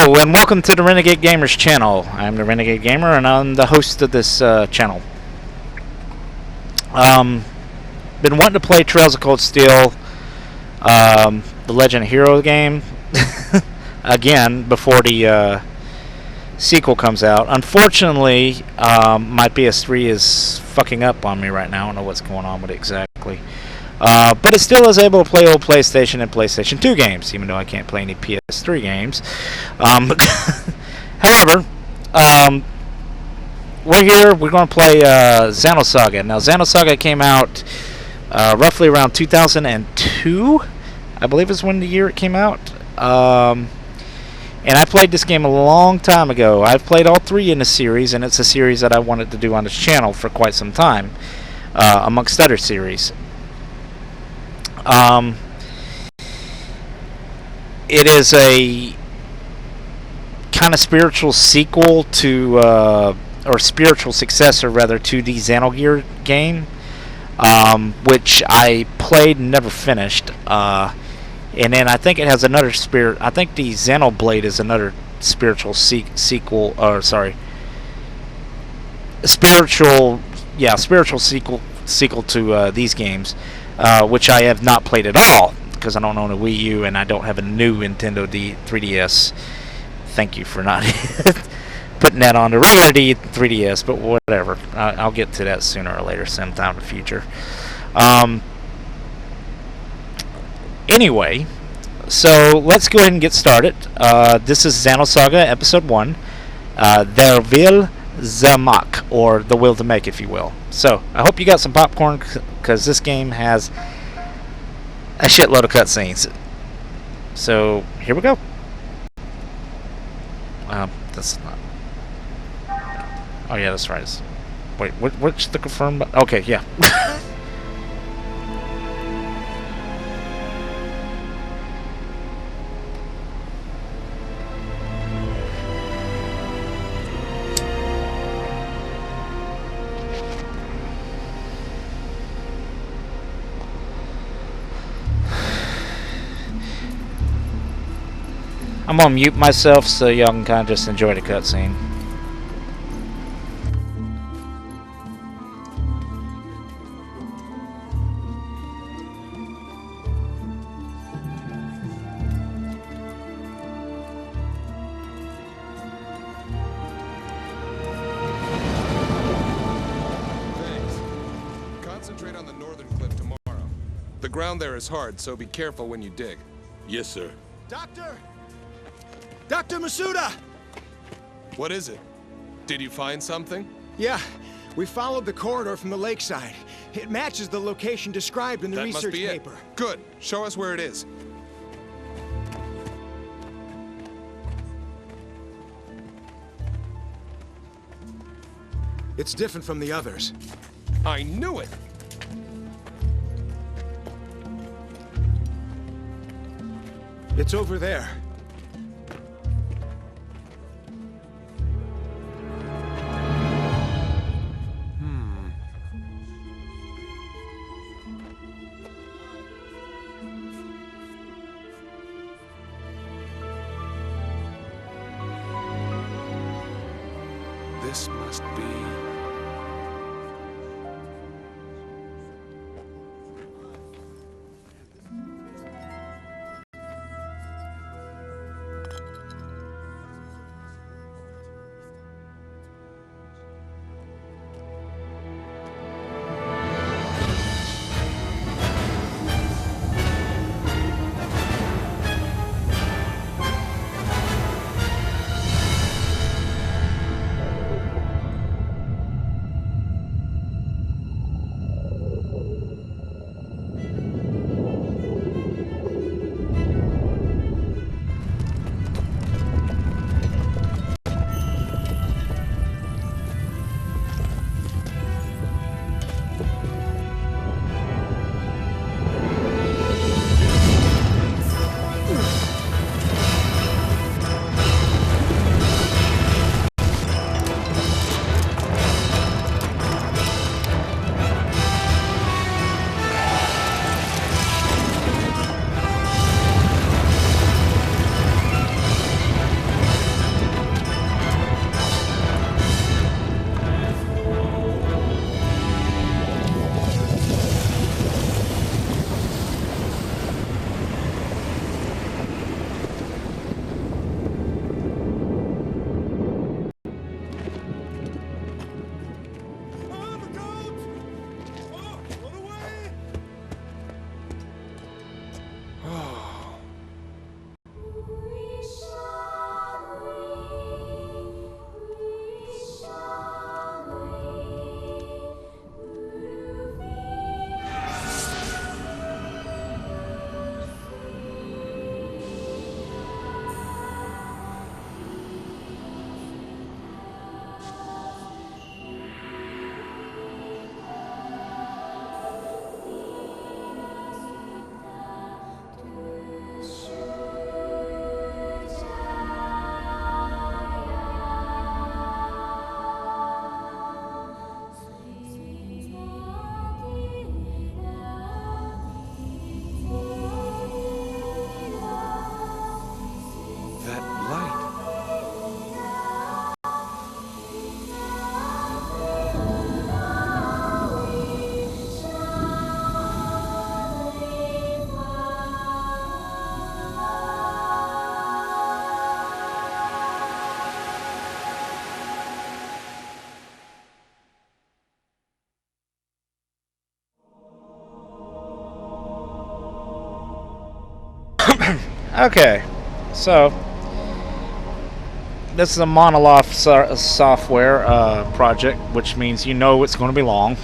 Hello and welcome to the Renegade Gamers channel. I'm the Renegade Gamer and I'm the host of this channel. Been wanting to play Trails of Cold Steel, the Legend of Heroes game, again before the sequel comes out. Unfortunately, my PS3 is fucking up on me right now. I don't know what's going on with it exactly. But it still is able to play old PlayStation and PlayStation 2 games, even though I can't play any PS3 games. However, we're here. We're going to play Xenosaga. Now, Xenosaga came out roughly around 2002, I believe is when the year it came out. And I played this game a long time ago. I've played all three in the series, and it's a series that I wanted to do on this channel for quite some time, amongst other series. It is a kind of spiritual sequel to, or spiritual successor rather, to the Xenogear game, which I played and never finished. And then I think it has another spirit. I think the Xenoblade is another spiritual sequel, or sorry, spiritual sequel to these games. Which I have not played at all because I don't own a Wii U and I don't have a new Nintendo 3DS. Thank you for not putting that on the regular 3DS, but whatever. I'll get to that sooner or later, sometime in the future. Anyway, so let's go ahead and get started. This is Xenosaga Episode 1, Der Will zu Machen, or The Will to Make, if you will. So, I hope you got some popcorn, because this game has a shitload of cutscenes. So, here we go. That's not... Oh, yeah, that's right. Wait, what's the confirm button? Okay, yeah. I'm gonna mute myself so y'all can kind of just enjoy the cutscene. Thanks. Concentrate on the northern cliff tomorrow. The ground there is hard, so be careful when you dig. Yes, sir. Doctor! Dr. Masuda! What is it? Did you find something? Yeah, we followed the corridor from the lakeside. It matches the location described in the That must research be paper. it. Good. Show us where it is. It's different from the others. I knew it! It's over there. This must be... Okay, so this is a monolith software project, which means you know it's going to be long.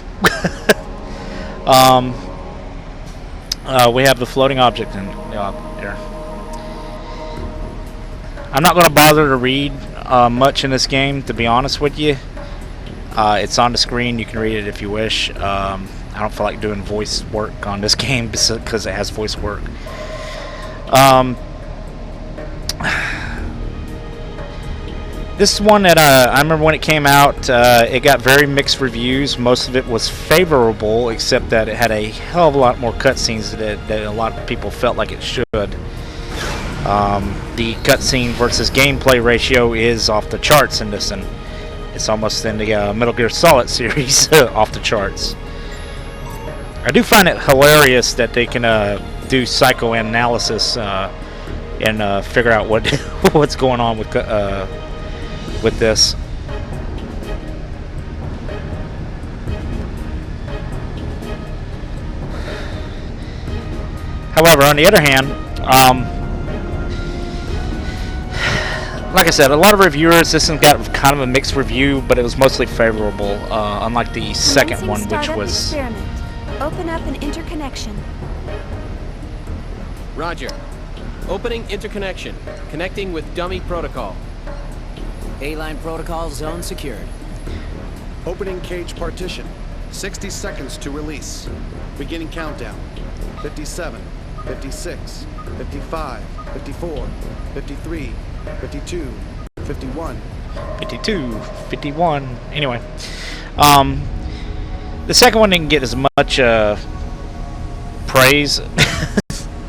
We have the floating object in there. I'm not going to bother to read much in this game, to be honest with you. It's on the screen. You can read it if you wish. I don't feel like doing voice work on this game because it has voice work. This one that I remember when it came out, it got very mixed reviews. Most of it was favorable, except that it had a hell of a lot more cutscenes that a lot of people felt like it should. The cutscene versus gameplay ratio is off the charts in this, and it's almost in the Metal Gear Solid series off the charts. I do find it hilarious that they can do psychoanalysis and figure out what's going on with this. However, on the other hand, like I said, a lot of reviewers, this one got kind of a mixed review, but it was mostly favorable, unlike the second one, which was... Experiment. Open up an interconnection. Roger. Opening interconnection. Connecting with dummy protocol. A-line protocol zone secured. Opening cage partition. 60 seconds to release. Beginning countdown. 57, 56, 55, 54, 53, 52, 51. 52, 51. Anyway, the second one didn't get as much praise,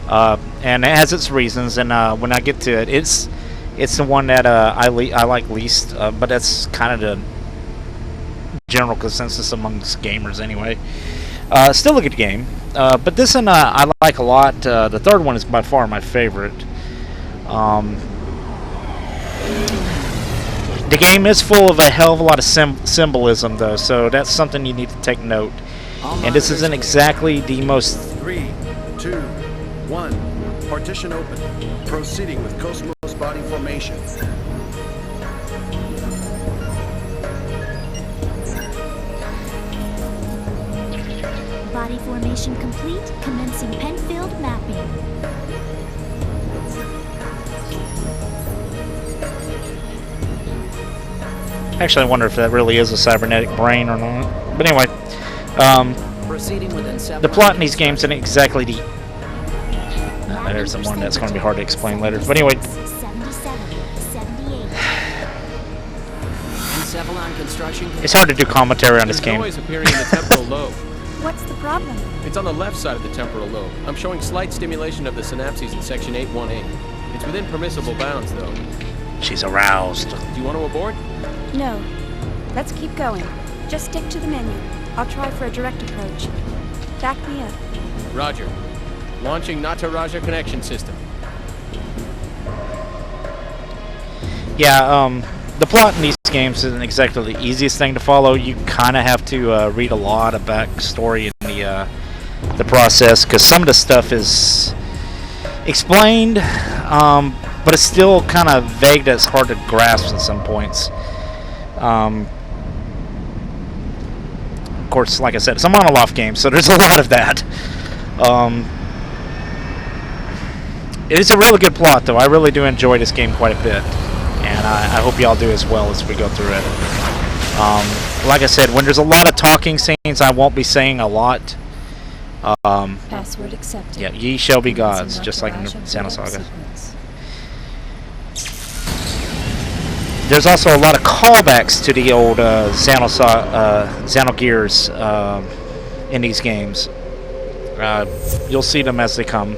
and it has its reasons. And when I get to it, it's the one that I like least. But that's kind of the general consensus amongst gamers, anyway. Still a good game, but this one I like a lot. The third one is by far my favorite. The game is full of a hell of a lot of symbolism, though, so that's something you need to take note. And this isn't exactly the most... 3, 2, 1. Partition open. Proceeding with Cosmos body formation. Body formation complete. Commencing Penfield mapping. Actually, I wonder if that really is a cybernetic brain or not. But anyway, the plot in these games isn't exactly the... there's the one that's going to be hard to explain later. But anyway... It's hard to do commentary on this game. There's noise appearing in the temporal lobe. What's the problem? It's on the left side of the temporal lobe. I'm showing slight stimulation of the synapses in section 818. It's within permissible bounds, though. She's aroused. Do you want to abort? No. Let's keep going. Just stick to the menu. I'll try for a direct approach. Back me up. Roger. Launching Nataraja connection system. Yeah, the plot in these games isn't exactly the easiest thing to follow. You kind of have to read a lot of backstory in the process, because some of the stuff is explained, but it's still kind of vague. That's hard to grasp at some points. Of course, like I said, it's a monolith game, so there's a lot of that. It is a really good plot, though. I really do enjoy this game quite a bit, and I hope y'all do as well as we go through it. Like I said, when there's a lot of talking scenes, I won't be saying a lot. Password accepted. Yeah, ye shall be gods, just like in the xenosaga. There's also a lot of callbacks to the old Xenogears in these games. You'll see them as they come.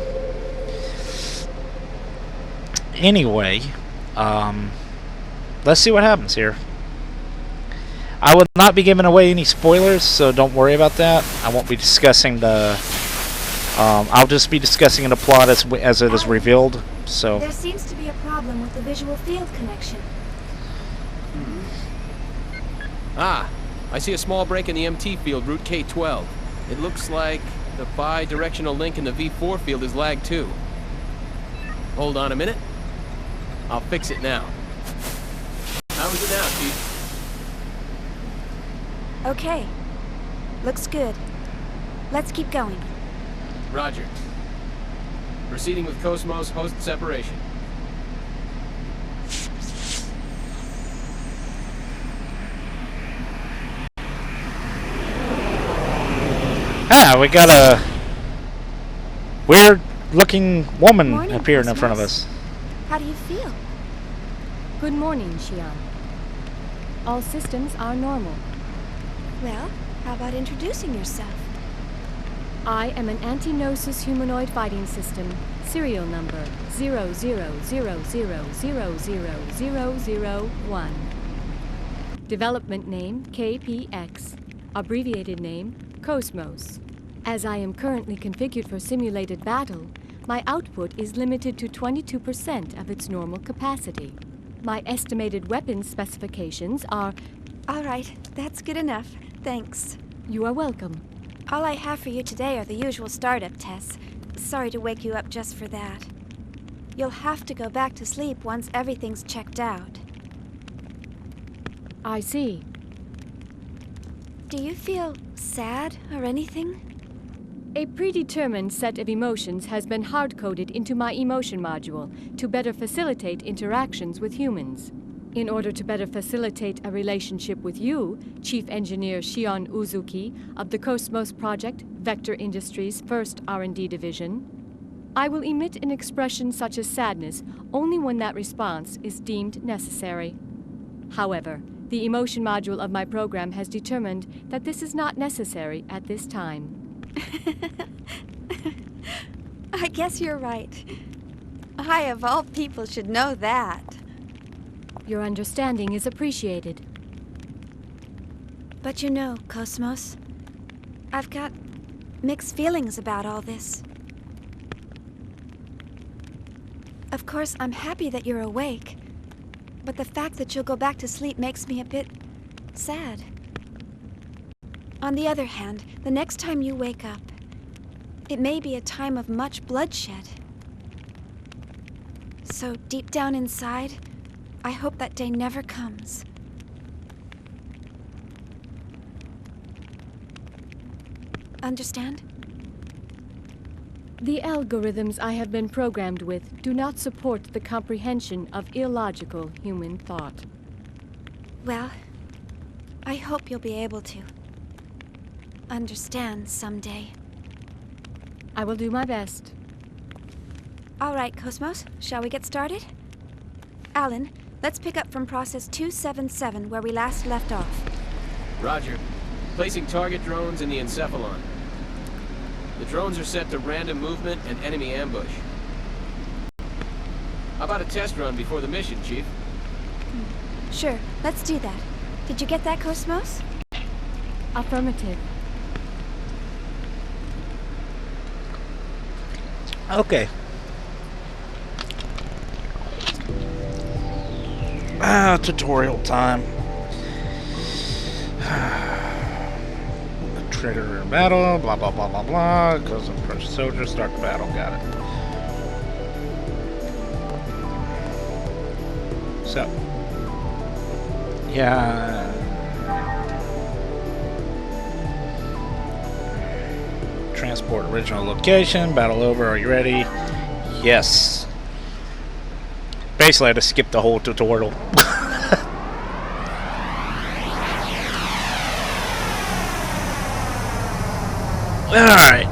Anyway, let's see what happens here. I will not be giving away any spoilers, so don't worry about that. I won't be discussing the... I'll just be discussing the plot as it is revealed. So. There seems to be a problem with the visual field connection. Ah, I see a small break in the MT field, route K12. It looks like the bi-directional link in the V4 field is lagged too. Hold on a minute. I'll fix it now. How is it now, Chief? Okay. Looks good. Let's keep going. Roger. Proceeding with Cosmos host separation. Ah, we got a weird-looking woman Morning, appearing in front of Cosmos. us. How do you feel? Good morning, Shion. All systems are normal. Well, how about introducing yourself? I am an anti-gnosis humanoid fighting system, serial number 0000000001. Development name KPX, abbreviated name Cosmos. As I am currently configured for simulated battle, my output is limited to 22% of its normal capacity. My estimated weapons specifications are... All right, that's good enough. Thanks. You are welcome. All I have for you today are the usual startup tests. Sorry to wake you up just for that. You'll have to go back to sleep once everything's checked out. I see. Do you feel sad or anything? A predetermined set of emotions has been hard-coded into my emotion module to better facilitate interactions with humans. In order to better facilitate a relationship with you, Chief Engineer Shion Uzuki of the Cosmos Project, Vector Industries' first R&D division, I will emit an expression such as sadness only when that response is deemed necessary. However, the emotion module of my program has determined that this is not necessary at this time. I guess you're right. I, of all people, should know that. Your understanding is appreciated. But you know, Cosmos, I've got mixed feelings about all this. Of course, I'm happy that you're awake, but the fact that you'll go back to sleep makes me a bit sad. On the other hand, the next time you wake up, it may be a time of much bloodshed. So deep down inside, I hope that day never comes. Understand? The algorithms I have been programmed with do not support the comprehension of illogical human thought. Well, I hope you'll be able to understand someday. I will do my best. All right, Cosmos, shall we get started? Alan, let's pick up from process 277 where we last left off. Roger. Placing target drones in the encephalon. The drones are set to random movement and enemy ambush. How about a test run before the mission, Chief? Sure, let's do that. Did you get that, Cosmos? Affirmative. Okay. Tutorial time. Trigger battle, blah blah blah blah blah. Goes approach soldier, start the battle. Got it. So, yeah. Transport original location. Battle over. Are you ready? Yes. Basically, I had to skip the whole tutorial. Alright.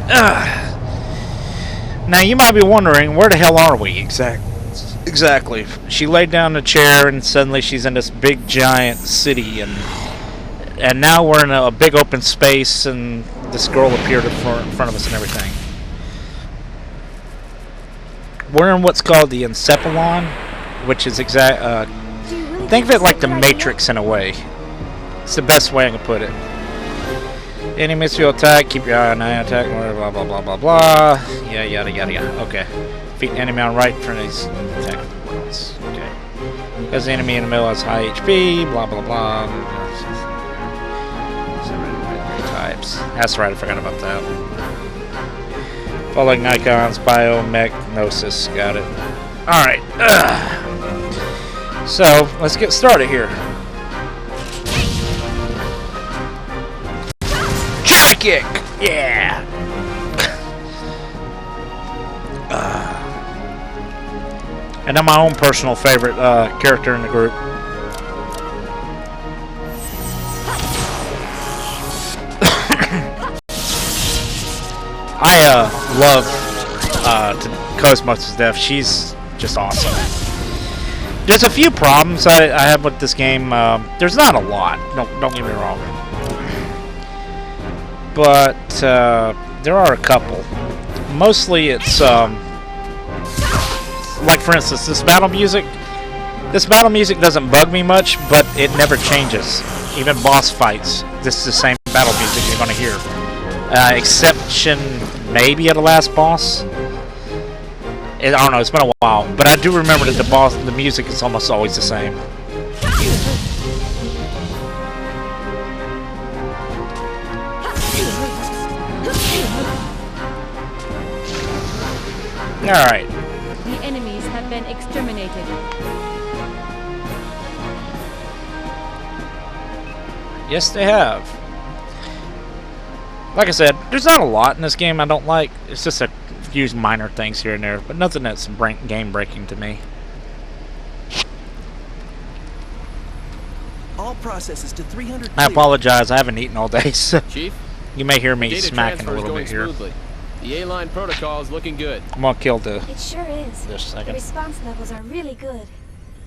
Now, you might be wondering, where the hell are we exactly? She laid down the chair, and suddenly she's in this big, giant city, and now we're in a big open space, and this girl appeared in front of us and everything. We're in what's called the encephalon, which is think of it like the Matrix in a way. It's the best way I can put it. Any missile attack, keep your eye on eye attack, blah blah blah blah blah. Yeah, yada yada yada. Okay. Defeat the enemy on right in front of these attack bullets. Okay. Because the enemy in the middle has high HP, blah blah blah. Types. That's right, I forgot about that. Following icons, bio, mech, gnosis, got it. Alright. So, let's get started here. Chili kick! Yeah! And I'm my own personal favorite character in the group. I love Kosmos' death. She's just awesome. There's a few problems I have with this game. There's not a lot. Don't get me wrong. But there are a couple. Mostly it's like, for instance, this battle music. This battle music doesn't bug me much, but it never changes. Even boss fights, this is the same battle music you're gonna hear. Exception maybe at the last boss. I don't know, it's been a while, but I do remember that the music is almost always the same. Alright. The enemies have been exterminated. Yes, they have. Like I said, there's not a lot in this game I don't like. It's just a few minor things here and there, but nothing that's game breaking to me. All processes to 300. I apologize, I haven't eaten all day, so Chief, you may hear me data smacking a transfer is little going bit here. smoothly. The A-line protocol is looking good. I'm gonna kill the It sure is. this The second. response levels are really good.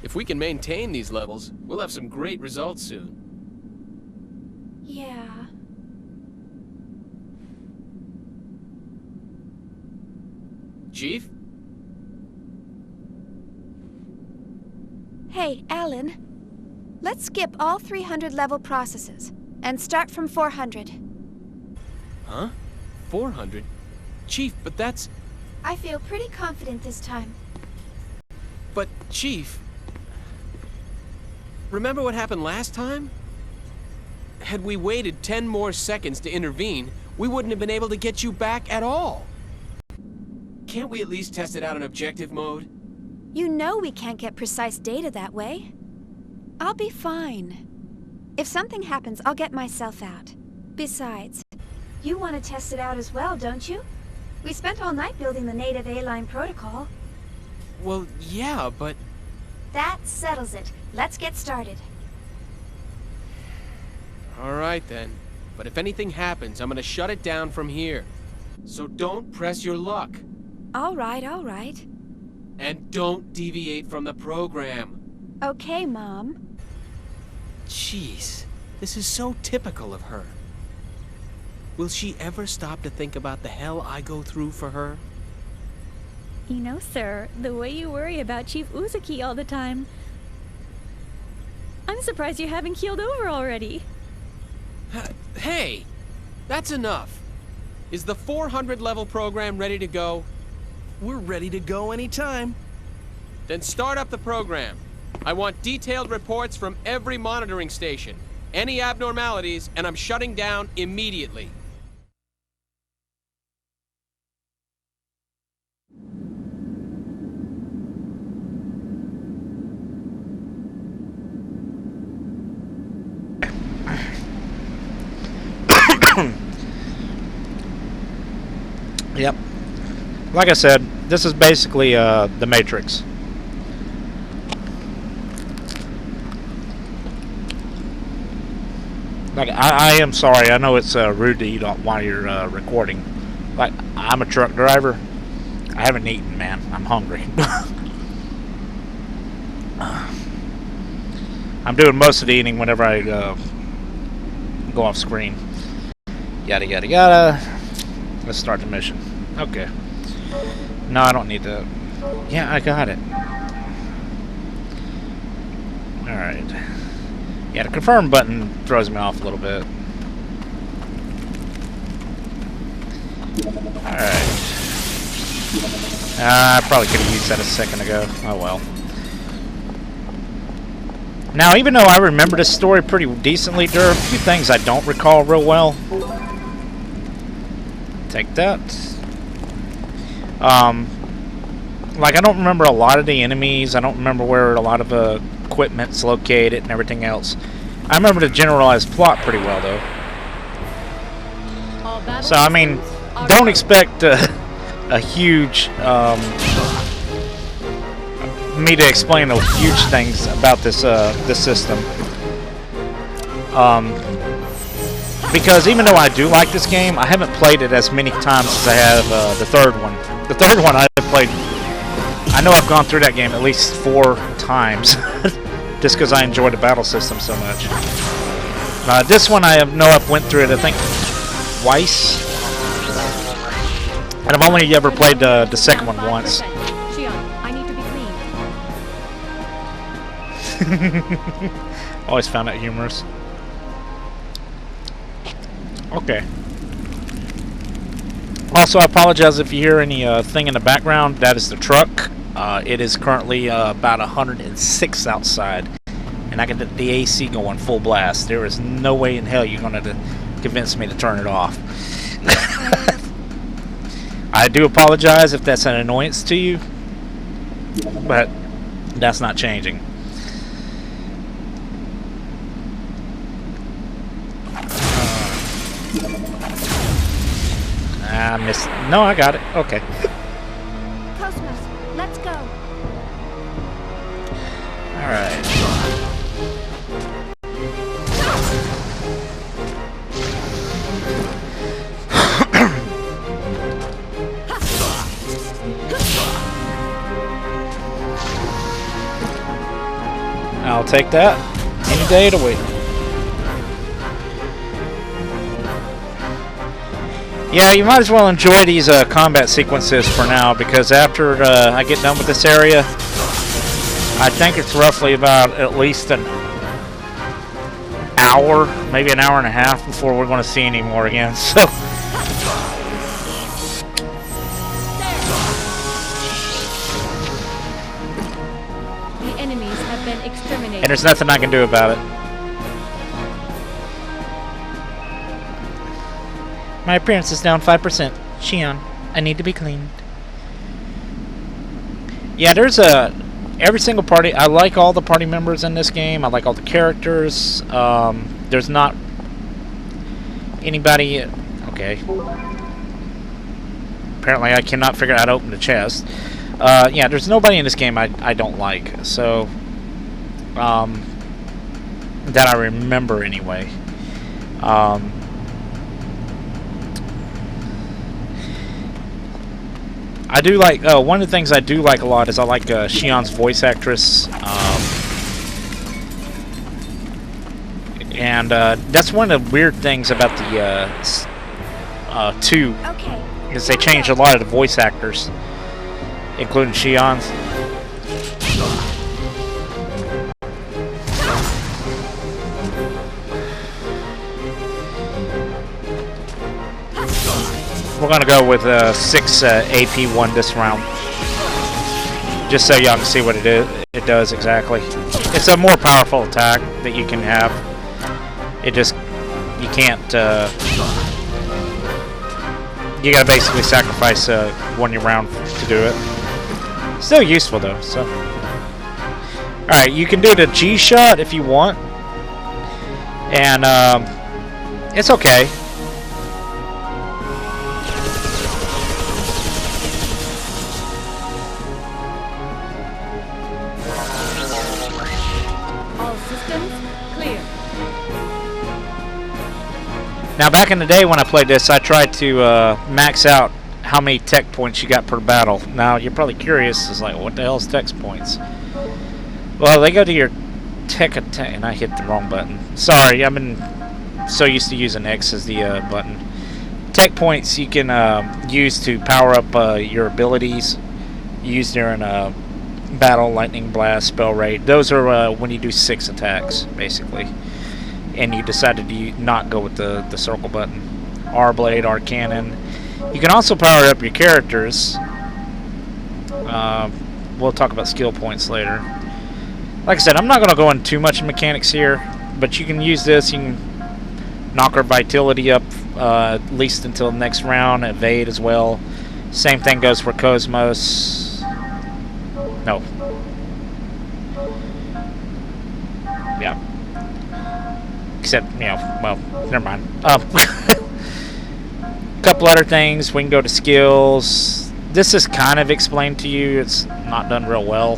If we can maintain these levels, we'll have some great results soon. Yeah. Chief? Hey, Alan. Let's skip all 300 level processes and start from 400. Huh? 400? Chief, but that's... I feel pretty confident this time. But, Chief... Remember what happened last time? Had we waited 10 more seconds to intervene, we wouldn't have been able to get you back at all. Can't we at least test it out in objective mode? You know we can't get precise data that way. I'll be fine. If something happens, I'll get myself out. Besides, you want to test it out as well, don't you? We spent all night building the native A-line protocol. Well, yeah, but... That settles it. Let's get started. Alright then. But if anything happens, I'm gonna shut it down from here. So don't press your luck. All right, all right. And don't deviate from the program. Okay, Mom. Jeez, this is so typical of her. Will she ever stop to think about the hell I go through for her? You know, sir, the way you worry about Chief Uzuki all the time, I'm surprised you haven't keeled over already. Hey! That's enough! Is the 400 level program ready to go? We're ready to go anytime. Then start up the program. I want detailed reports from every monitoring station. Any abnormalities, and I'm shutting down immediately. Yep. Like I said, this is basically the Matrix. Like, I am sorry. I know it's rude to eat while you're recording. Like, I'm a truck driver. I haven't eaten, man. I'm hungry. I'm doing most of the eating whenever I go off screen. Yada, yada, yada. Let's start the mission. Okay. No, I don't need that. Yeah, I got it. Alright. Yeah, the confirm button throws me off a little bit. Alright. I probably could have used that a second ago. Oh well. Now, even though I remember this story pretty decently, there are a few things I don't recall real well. Take that. like, I don't remember a lot of the enemies. I don't remember where a lot of equipment's located and everything else. I remember the generalized plot pretty well, though. So, I mean, don't expect a huge, me to explain the huge things about this system. Because even though I do like this game, I haven't played it as many times as I have the third one. The third one I have played, I know I've gone through that game at least 4 times, just because I enjoy the battle system so much. This one I've went through it, I think, twice. And I've only ever played the second one once. Shion, I need to be clean. Always found that humorous. Okay. Also, I apologize if you hear any thing in the background. That is the truck. It is currently about 106 outside, and I got the AC going full blast. There is no way in hell you're going to convince me to turn it off. I do apologize if that's an annoyance to you, but that's not changing. I missed. No, I got it. Okay. Cosmos, let's go. Alright. I'll take that any day of the week. Yeah, you might as well enjoy these combat sequences for now, because after I get done with this area, I think it's roughly about at least an hour, maybe an hour and a half before we're going to see any more again. So, The enemies have been exterminated. and there's nothing I can do about it. My appearance is down 5%. Shion, I need to be cleaned. Yeah, there's every single party. I like all the party members in this game. I like all the characters. There's not anybody. Okay. Apparently, I cannot figure out how to open the chest. Yeah, there's nobody in this game I don't like. So, that I remember anyway. I do like, one of the things I do like a lot is I like Shion's voice actress. And that's one of the weird things about the 2, Okay. is they changed a lot of the voice actors, including Shion's. We're going to go with 6 AP1 this round, just so y'all can see what it does exactly. It's a more powerful attack that you can have. It just, you can't, you gotta basically sacrifice one round to do it. Still useful though, so. Alright, you can do the G shot if you want, and it's okay. Now, back in the day when I played this, I tried to max out how many tech points you got per battle. Now, you're probably curious, it's like, what the hell is tech points? Well, they go to your tech attack, and I hit the wrong button. Sorry, I've been so used to using X as the button. Tech points you can use to power up your abilities used during battle, lightning blast, spell rate. Those are when you do 6 attacks, basically. And you decided to not go with the circle button. R blade, R cannon. You can also power up your characters. We'll talk about skill points later. Like I said, I'm not going to go into too much mechanics here, but you can use this. You can knock our vitality up at least until the next round. Evade as well. Same thing goes for Cosmos. No. Yeah. Except, you know, well, never mind. Couple other things. We can go to skills. This is kind of explained to you. It's not done real well.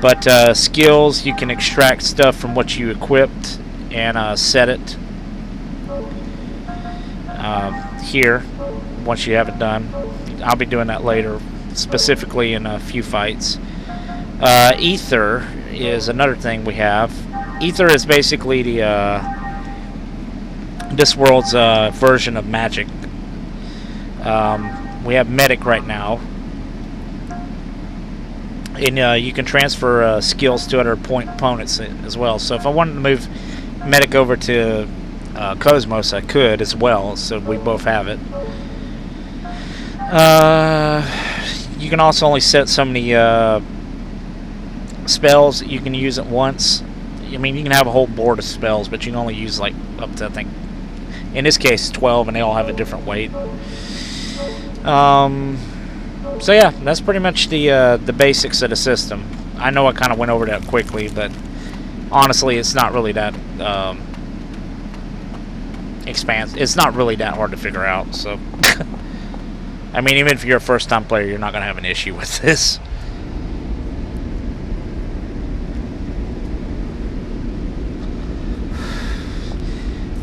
But skills, you can extract stuff from what you equipped and set it here once you have it done. I'll be doing that later, specifically in a few fights. Ether is another thing we have. Ether is basically the this world's version of magic. We have medic right now, and you can transfer skills to other opponents as well. So if I wanted to move medic over to Cosmos, I could as well, so we both have it. You can also only set so many spells. You can use it once. I mean, you can have a whole board of spells, but you can only use like up to, I think, in this case 12, and they all have a different weight. So yeah, that's pretty much the basics of the system. I know I kind of went over that quickly, but honestly, it's not really that expansive. It's not really that hard to figure out. So, I mean, even if you're a first-time player, you're not going to have an issue with this.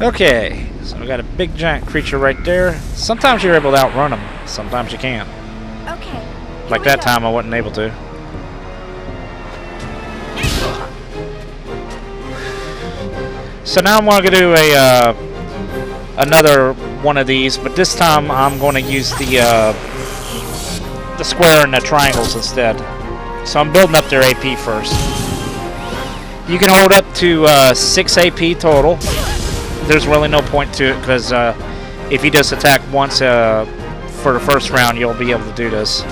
Okay, so we got a big giant creature right there. Sometimes you're able to outrun them, sometimes you can't. Okay. Like that time I wasn't able to. So now I'm going to do a another one of these, but this time I'm going to use the square and the triangles instead. So I'm building up their AP first. You can hold up to 6 AP total. There's really no point to it, because if you just attack once for the first round, you'll be able to do this.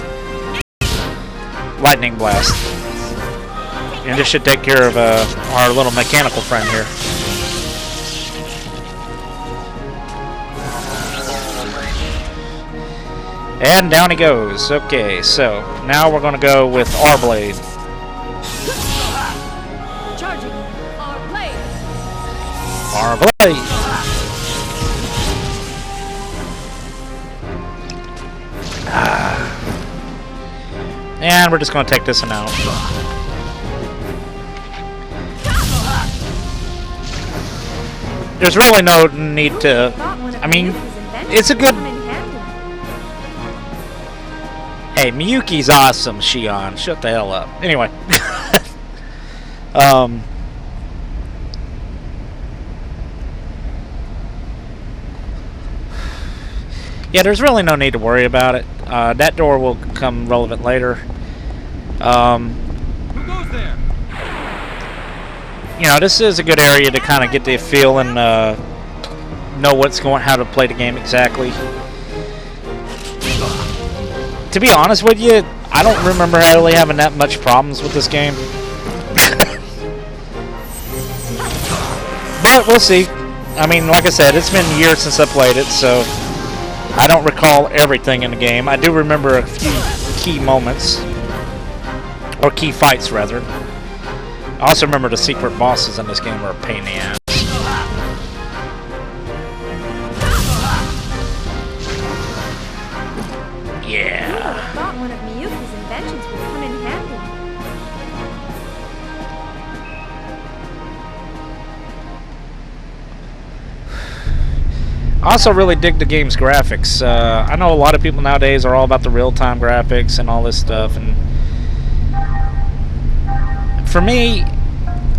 Lightning Blast. And this should take care of our little mechanical friend here. And down he goes. Okay, so now we're going to go with our blade. Charging. Our blade. Our blade. And we're just going to take this one out. There's really no need to... I mean, it's a good... Hey, Miyuki's awesome, Shion. Shut the hell up. Anyway. Yeah, there's really no need to worry about it. That door will come relevant later. Who goes there? You know, this is a good area to kind of get the feel and know how to play the game exactly. To be honest with you, I don't remember really having that much problems with this game. But we'll see. I mean, like I said, it's been years since I played it, so I don't recall everything in the game. I do remember a few key moments. Or key fights, rather. I also remember the secret bosses in this game are a pain in the ass. Yeah. I thought one of Miyuki's inventions would come in handy. I also really dig the game's graphics. I know a lot of people nowadays are all about the real-time graphics and all this stuff, and for me,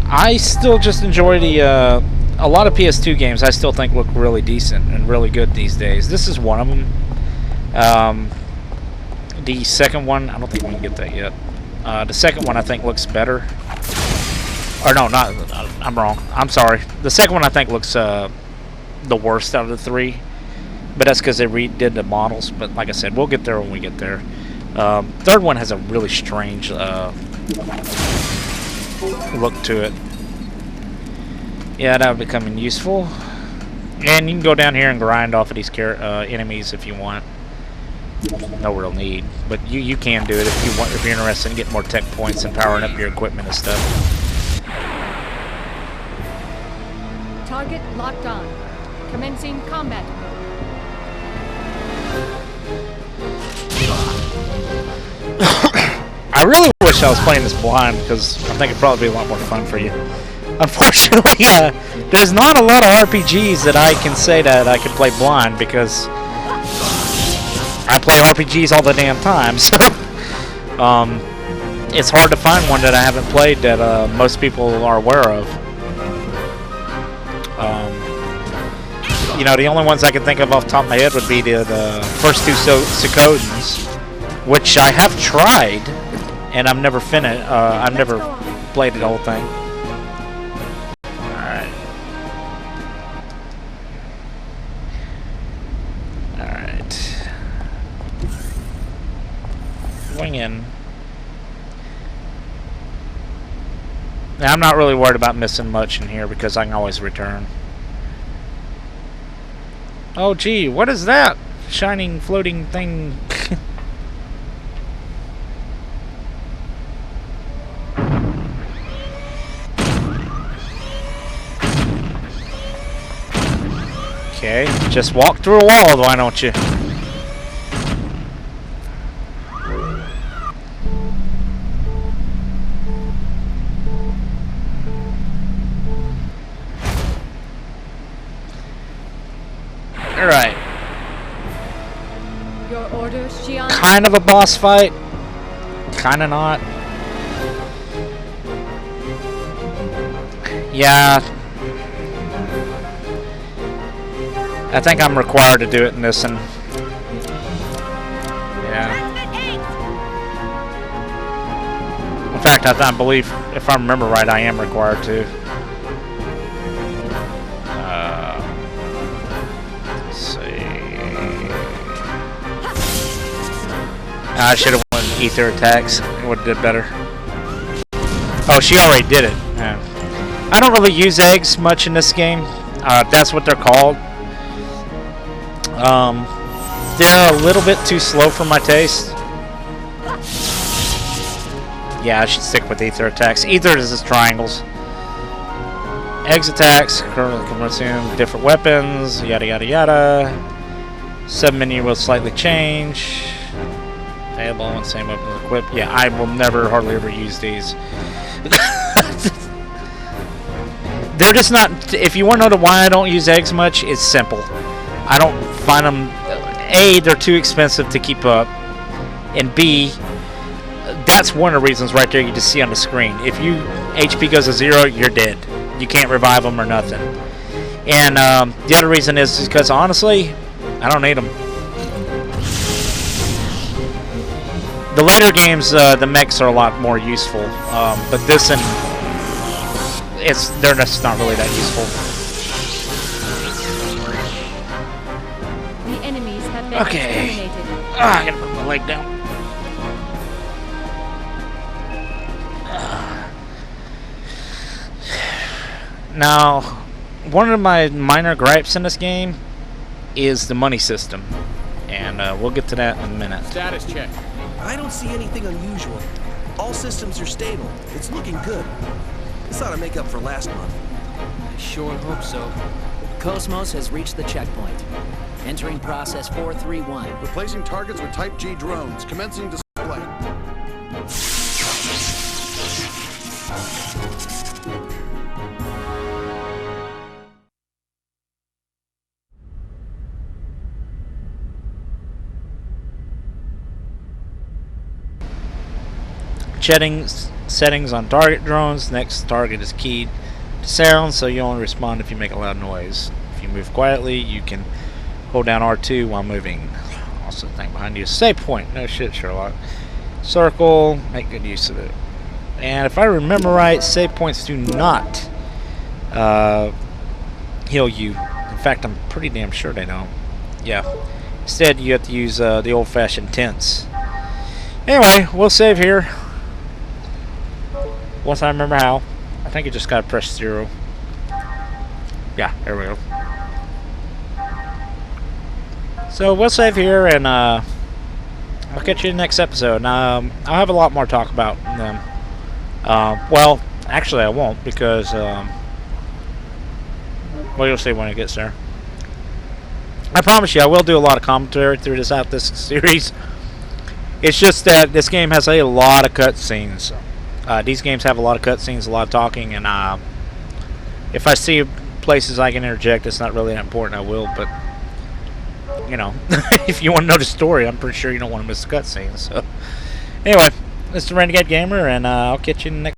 I still just enjoy the a lot of PS2 games I still think look really decent and really good these days. This is one of them. The second one, I don't think we can get that yet. The second one I think looks better. Or no, not, I'm wrong. I'm sorry. The second one I think looks the worst out of the three. But that's because they redid the models. But like I said, we'll get there when we get there. Third one has a really strange look to it. Yeah, that would be coming useful. And you can go down here and grind off of these enemies if you want. no real need. But you can do it if you're interested in getting more tech points and powering up your equipment and stuff. Target locked on. Commencing combat. I really wish I was playing this blind, because I think it'd probably be a lot more fun for you. Unfortunately, there's not a lot of RPGs that I can say that I could play blind, because I play RPGs all the damn time, so it's hard to find one that I haven't played that most people are aware of. You know, the only ones I can think of off the top of my head would be the first two Suikodens, which I have tried, and I've never finished. I've never played the whole thing. Alright. Alright. Wing in. Now, I'm not really worried about missing much in here because I can always return. Oh gee, what is that? Shining, floating thing. Okay, just walk through a wall, why don't you? Alright. Your orders, Shion? Kind of a boss fight. Kind of not. Yeah. I think I'm required to do it in this one. Yeah. In fact, I believe, if I remember right, I am required to. Let's see. I should have won ether attacks. It would have did better. Oh, she already did it. Yeah. I don't really use eggs much in this game. That's what they're called. They're a little bit too slow for my taste. Yeah, I should stick with ether attacks. Ether is just triangles. Eggs attacks, currently consume different weapons, yada yada yada. Sub-menu will slightly change. Available on same weapons equipped. Yeah, I will never, hardly ever use these. They're just not, if you want to know why I don't use eggs much, it's simple. I don't find them, A, they're too expensive to keep up, and B, that's one of the reasons right there you just see on the screen. If you HP goes to 0, you're dead. You can't revive them or nothing. And the other reason is because, honestly, I don't need them. The later games, the mechs are a lot more useful, but this and they're just not really that useful. The enemies have been Okay. exterminated. I gotta put my leg down. Now, one of my minor gripes in this game is the money system, and we'll get to that in a minute. Status check. I don't see anything unusual. All systems are stable. It's looking good. This ought to make up for last month. I sure hope so. Kosmos has reached the checkpoint. Entering process 431. Replacing targets with Type G drones. Commencing display. Settings on target drones. Next target is keyed to sound, so you only respond if you make a loud noise. If you move quietly, you can hold down R2 while moving. Also, the thing behind you is save point. No shit, Sherlock. Circle. Make good use of it. And if I remember right, save points do not heal you. In fact, I'm pretty damn sure they don't. Yeah. Instead, you have to use the old-fashioned tense. Anyway, we'll save here. Once I remember how. I think you just gotta press 0. Yeah, there we go. So we'll save here, and I'll catch you in the next episode. I'll have a lot more to talk about them. Well, actually I won't, because well, you'll see when it gets there. I promise you I will do a lot of commentary through this series. It's just that this game has a lot of cutscenes. These games have a lot of cutscenes, a lot of talking, and if I see places I can interject, it's not really that important, I will, but you know, if you want to know the story, I'm pretty sure you don't want to miss the cutscenes. So, anyway, this is the Renegade Gamer, and I'll catch you in the next